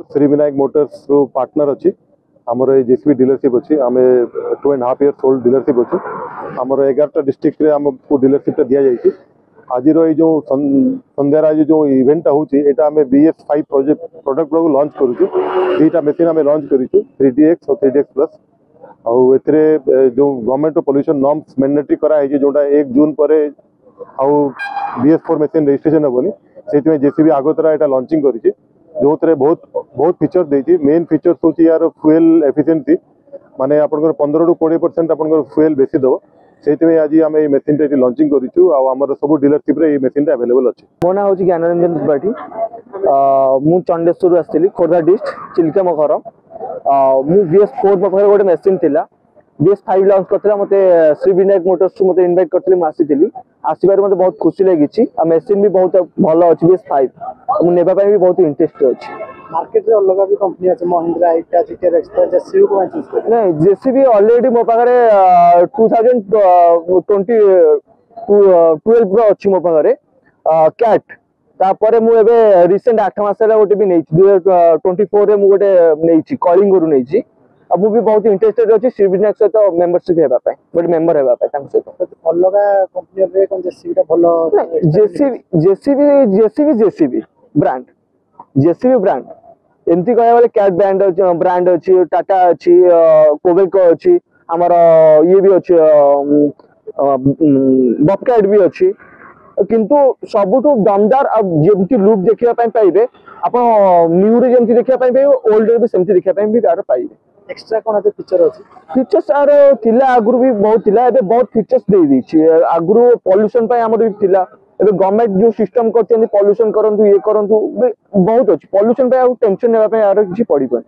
Shri Vinayak Motors रो partner अच्छी आमर ये जेसीबी डीलरशिप अच्छी आम 2.5 years ओल्ड डीलरशिप अच्छी आमर 11टा डिस्ट्रिक्ट रे हमको डीलरशिप दि जाइए। आज जो संध्यार आज जो इवेंटा होची एटा आम BS5 प्रोडक्ट गुड़ा लॉन्च करूँ। दुईटा मेसीन आम लॉन्च करूँ 3DX और 3DX प्लस आउ जो गवर्नमेंट पॉल्यूशन नॉर्म्स मैंडेटरी कराई जोटा 1 जून पर आउ BS4 मेसीन रजिस्ट्रेशन हेनी से जेसीबी आगतरा यहाँ लॉन्चिंग करी जो बहुत बहुत फीचर देती। मेन फीचर्स हूँ यार फ्यूएल एफिशिएंसी माने आपनकर 15 to 20% आपनकर फ्यूएल बेसी दो से आज आम ये मेसीन टा लॉन्चिंग करूँ आमर सब डीलरशिप रे मेसीन टा अवेलेबल अच्छे। मो ना हूँ ज्ञानरंजन त्रिपाठी मु चंडेश्वर आसती खोर्धा डिस्ट्रिक्ट चिल्का मो घर मु BS4 मो पाखे गोटे मेसीन थिला BS5 लॉन्च करथिला मते श्री विनायक मोटर्स मते इनवाइट करथिले म आसीथिली आसीबार मते बहुत खुशी लागिछि आ मेसीन भी बहुत भलो अछि BS5 मु नेबा पय भी बहुत इंटरेस्ट अछि। मार्केट रे अलग भी कंपनी अछि महिंद्रा हिटाची टेरेक्स जेसीबी को चूज कर नहीं जेसीबी ऑलरेडी मो पाखरे 2012 रो अछि मो पाखरे कैट तापरे मु एबे रिसेंट 8 मास रे गोटे भी नै 2024 रे मु गोटे नै कॉलिंग करू नै अब भी बहुत इंटरेस्टेड अच्छी श्री विनायक सहित मेंबरशिप हेबा पय गोटे मेंबर हेबा पय तांक सहित अलग कंपनी रे कोन जेसीबी भलो जेसीबी ब्रांड एमती कहया वाले कैट ब्रांड अच्छी टाटा अच्छी कोबेको अच्छी हमर ये भी अच्छी बॉबकैट भी अच्छी किंतु सबुठु दमदार अब जेमती लुक देखिया पय पाइबे आपण न्यू रे जेमती देखिया पय ओल्ड रे भी सेमती देखिया पय भी तार पाइबे। एक्स्ट्रा कोन आते फीचर अछि फीचर्स आर थिला आगुरु भी बहुत थिला एबे बहुत फीचर्स दे दी छी आगुरु पॉल्यूशन पय हमर भी थिला एबे गवर्नमेंट जो सिस्टम करछन पॉल्यूशन करंतु ये करंतु बहुत अछि पॉल्यूशन पे टेंशन नेबा पे आरो किछि पड़ी पय।